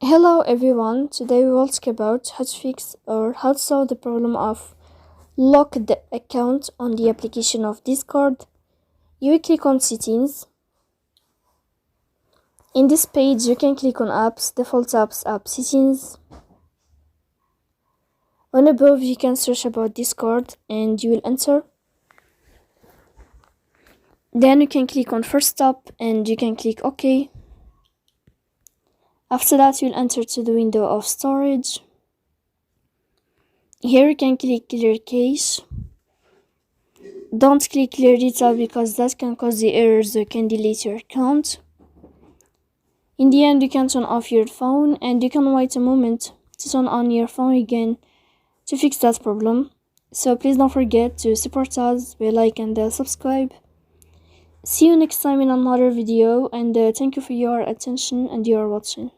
Hello everyone, today we will talk about how to fix or how to solve the problem of locked account on the application of Discord. You will click on settings. In this page you can click on apps, default apps, app settings. On above you can search about Discord and you will enter. Then you can click on first stop and you can click OK. After that, you'll enter to the window of storage. Here you can click clear cache. Don't click clear data because that can cause the errors that can delete your account. In the end, you can turn off your phone and you can wait a moment to turn on your phone again to fix that problem. So please don't forget to support us by like and subscribe. See you next time in another video, and thank you for your attention and your watching.